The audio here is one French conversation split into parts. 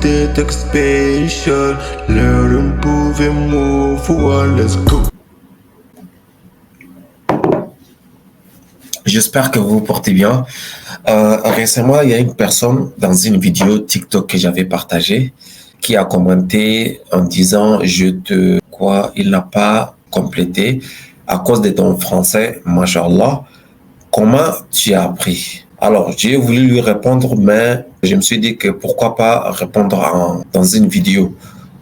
take special. Learn, improve and move forward. Let's go. J'espère que vous vous portez bien. Récemment, il y a une personne dans une vidéo TikTok que j'avais partagée qui a commenté en disant il n'a pas complété à cause de ton français, mashallah. Comment tu as appris? Alors, j'ai voulu lui répondre, mais je me suis dit que pourquoi pas répondre dans une vidéo.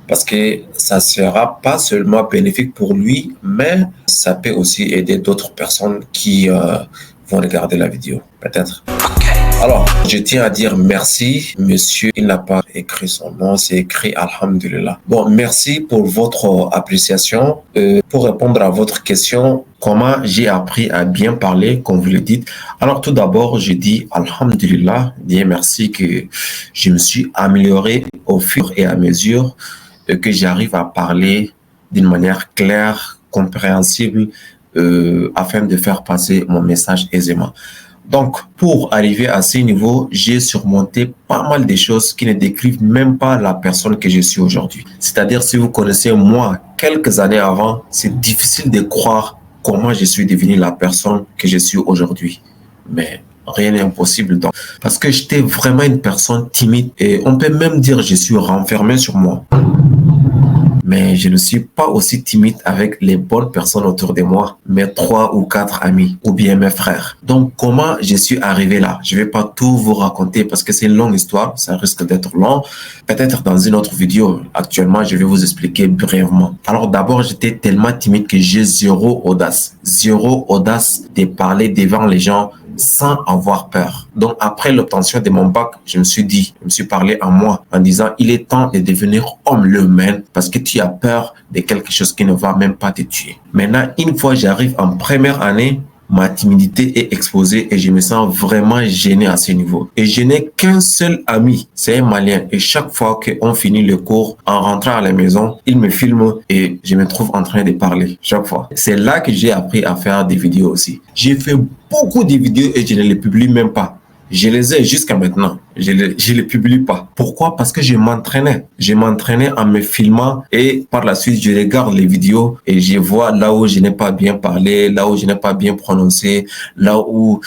Parce que ça sera pas seulement bénéfique pour lui, mais ça peut aussi aider d'autres personnes qui vont regarder la vidéo, peut-être. Alors, je tiens à dire merci, monsieur. Il n'a pas écrit son nom, c'est écrit Alhamdulillah. Bon, merci pour votre appréciation. Pour répondre à votre question, comment j'ai appris à bien parler, comme vous le dites. Alors, tout d'abord, je dis Alhamdulillah, bien merci que je me suis amélioré au fur et à mesure que j'arrive à parler d'une manière claire, compréhensible, afin de faire passer mon message aisément. Donc, pour arriver à ce niveau, j'ai surmonté pas mal de choses qui ne décrivent même pas la personne que je suis aujourd'hui. C'est-à-dire, si vous connaissez moi quelques années avant, c'est difficile de croire comment je suis devenu la personne que je suis aujourd'hui. Mais rien n'est impossible donc. Parce que j'étais vraiment une personne timide et on peut même dire que je suis renfermé sur moi. Mais je ne suis pas aussi timide avec les bonnes personnes autour de moi, mes 3 ou 4 amis, ou bien mes frères. Donc, comment je suis arrivé là? Je vais pas tout vous raconter parce que c'est une longue histoire, ça risque d'être long. Peut-être dans une autre vidéo. Actuellement, je vais vous expliquer brièvement. Alors d'abord, j'étais tellement timide que j'ai zéro audace. Zéro audace de parler devant les gens sans avoir peur. Donc, après l'obtention de mon bac, je me suis parlé à moi en disant, il est temps de devenir homme le même parce que tu as peur de quelque chose qui ne va même pas te tuer. Maintenant, une fois j'arrive en première année, ma timidité est exposée et je me sens vraiment gêné à ce niveau. Et je n'ai qu'un seul ami, c'est un Malien. Et chaque fois qu'on finit le cours, en rentrant à la maison, il me filme et je me trouve en train de parler chaque fois. C'est là que j'ai appris à faire des vidéos aussi. J'ai fait beaucoup de vidéos et je ne les publie même pas. Je les ai jusqu'à maintenant. Je les publie pas. Pourquoi? Parce que je m'entraînais. Je m'entraînais en me filmant et par la suite, je regarde les vidéos et je vois là où je n'ai pas bien parlé, là où je n'ai pas bien prononcé, là où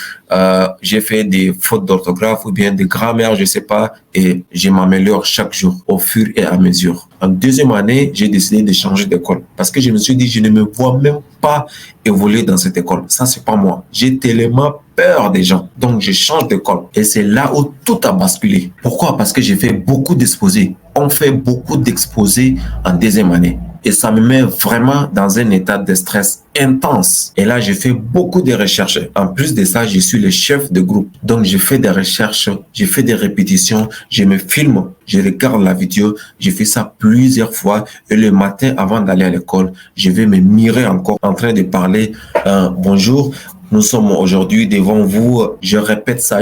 j'ai fait des fautes d'orthographe ou bien de grammaire, je sais pas, et je m'améliore chaque jour au fur et à mesure. En deuxième année, j'ai décidé de changer d'école parce que je me suis dit, je ne me vois même pas évoluer dans cette école. Ça, c'est pas moi. J'ai tellement peur des gens. Donc, je change d'école. Et c'est là où tout a basculé. Pourquoi? Parce que j'ai fait beaucoup d'exposés. On fait beaucoup d'exposés en deuxième année. Et ça me met vraiment dans un état de stress intense. Et là, j'ai fait beaucoup de recherches. En plus de ça, je suis le chef de groupe. Donc, je fais des recherches, je fais des répétitions, je me filme, je regarde la vidéo. J'ai fait ça plusieurs fois. Et le matin, avant d'aller à l'école, je vais me mirer encore en train de parler. Bonjour. Nous sommes aujourd'hui devant vous. Je répète ça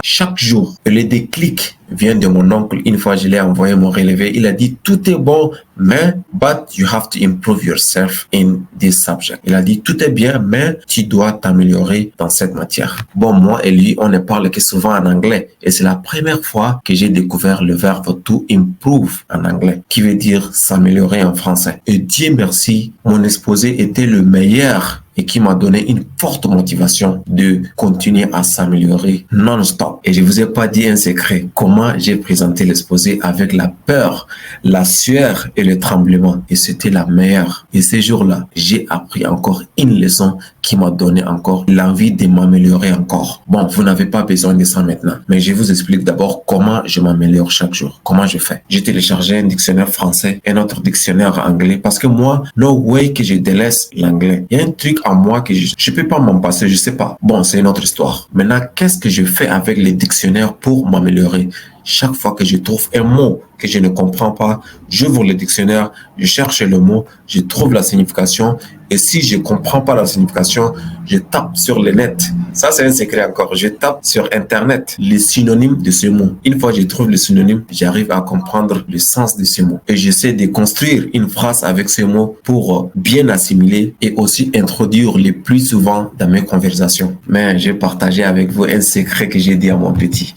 chaque jour. Et le déclic vient de mon oncle. Une fois, je l'ai envoyé mon relevé. Il a dit, tout est bon, mais but you have to improve yourself in this subject. Il a dit, tout est bien, mais tu dois t'améliorer dans cette matière. Bon, moi et lui, on ne parle que souvent en anglais. Et c'est la première fois que j'ai découvert le verbe to improve en anglais, qui veut dire s'améliorer en français. Et Dieu merci, mon exposé était le meilleur et qui m'a donné une forte motivation de continuer à s'améliorer non-stop. Et je vous ai pas dit un secret, comment j'ai présenté l'exposé avec la peur, la sueur et le tremblement. Et c'était la meilleure. Et ces jours-là, j'ai appris encore une leçon qui m'a donné encore l'envie de m'améliorer encore. Bon, vous n'avez pas besoin de ça maintenant, mais je vous explique d'abord comment je m'améliore chaque jour. Comment je fais? J'ai téléchargé un dictionnaire français, un autre dictionnaire anglais, parce que moi, no way que je délaisse l'anglais. Il y a un truc en moi que je peux pas m'en passer, je sais pas. Bon, c'est une autre histoire. Maintenant, qu'est-ce que je fais avec les dictionnaires pour m'améliorer? Chaque fois que je trouve un mot que je ne comprends pas, j'ouvre le dictionnaire, je cherche le mot, je trouve la signification et si je ne comprends pas la signification, je tape sur le net. Ça, c'est un secret encore. Je tape sur Internet les synonymes de ce mot. Une fois que je trouve le synonyme, j'arrive à comprendre le sens de ce mot. Et j'essaie de construire une phrase avec ce mot pour bien assimiler et aussi introduire le plus souvent dans mes conversations. Mais j'ai partagé avec vous un secret que j'ai dit à mon petit.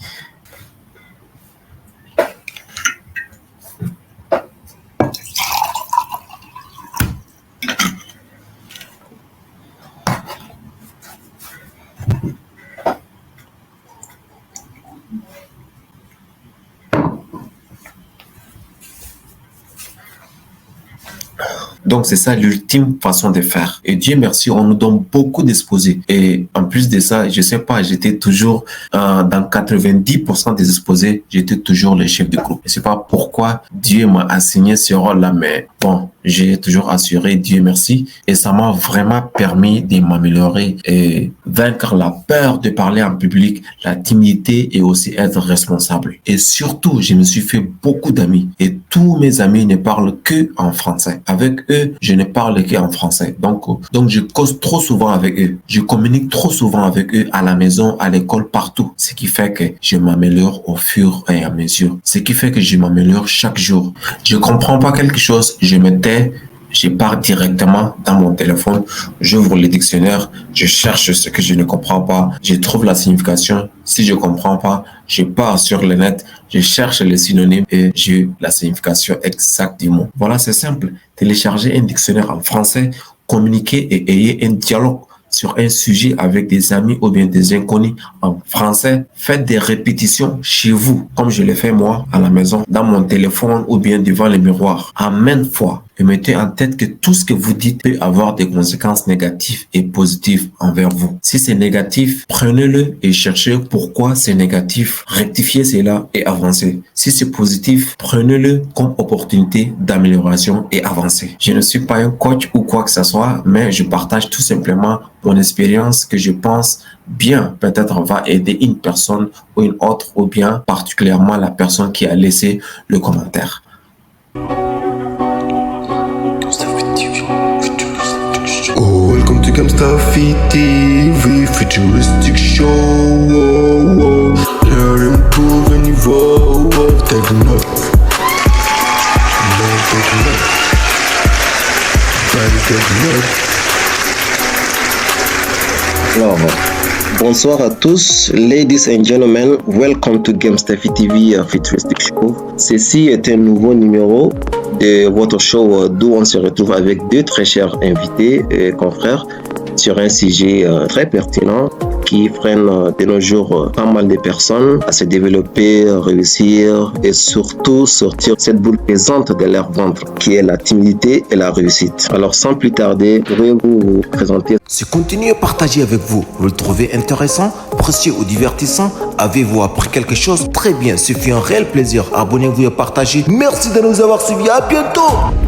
Donc, c'est ça l'ultime façon de faire. Et Dieu merci, on nous donne beaucoup d'exposés. Et en plus de ça, je sais pas, j'étais toujours dans 90% des exposés, j'étais toujours le chef de groupe. Je sais pas pourquoi Dieu m'a assigné ce rôle-là, mais bon, j'ai toujours assuré, Dieu merci. Et ça m'a vraiment permis de m'améliorer et vaincre la peur de parler en public, la timidité et aussi être responsable. Et surtout, je me suis fait beaucoup d'amis. Et tous mes amis ne parlent que en français. Avec eux, je ne parle qu'en français. Donc je cause trop souvent avec eux. Je communique trop souvent avec eux à la maison, à l'école, partout. Ce qui fait que je m'améliore au fur et à mesure. Ce qui fait que je m'améliore chaque jour. Je comprends pas quelque chose, je me tais. Je pars directement dans mon téléphone, j'ouvre le dictionnaire, je cherche ce que je ne comprends pas, je trouve la signification. Si je comprends pas, je pars sur le net, je cherche les synonymes et j'ai la signification exacte du mot. Voilà, c'est simple. Téléchargez un dictionnaire en français, communiquez et ayez un dialogue sur un sujet avec des amis ou bien des inconnus en français. Faites des répétitions chez vous, comme je l'ai fait moi à la maison, dans mon téléphone ou bien devant le miroir, en maintes fois. Et mettez en tête que tout ce que vous dites peut avoir des conséquences négatives et positives envers vous. Si c'est négatif, prenez-le et cherchez pourquoi c'est négatif. Rectifiez cela et avancez. Si c'est positif, prenez-le comme opportunité d'amélioration et avancez. Je ne suis pas un coach ou quoi que ce soit, mais je partage tout simplement mon expérience que je pense bien peut-être va aider une personne ou une autre, ou bien particulièrement la personne qui a laissé le commentaire. Oh, welcome to Gamstafi TV, futuristic show. Learn, improve, and evolve. Take note. Alors, bonsoir à tous, ladies and gentlemen, welcome to Gamstafi TV Futuristic Show. Ceci est un nouveau numéro de votre show d'où on se retrouve avec deux très chers invités et confrères sur un sujet très pertinent qui freine de nos jours pas mal de personnes à se développer, réussir et surtout sortir cette boule pesante de leur ventre qui est la timidité et la réussite. Alors sans plus tarder, pourriez-vous vous présenter? Ce contenu est partagé avec vous. Vous le trouvez intéressant, précieux ou divertissant? Avez-vous appris quelque chose? Très bien, ce fut un réel plaisir. Abonnez-vous et partagez. Merci de nous avoir suivis. À bientôt.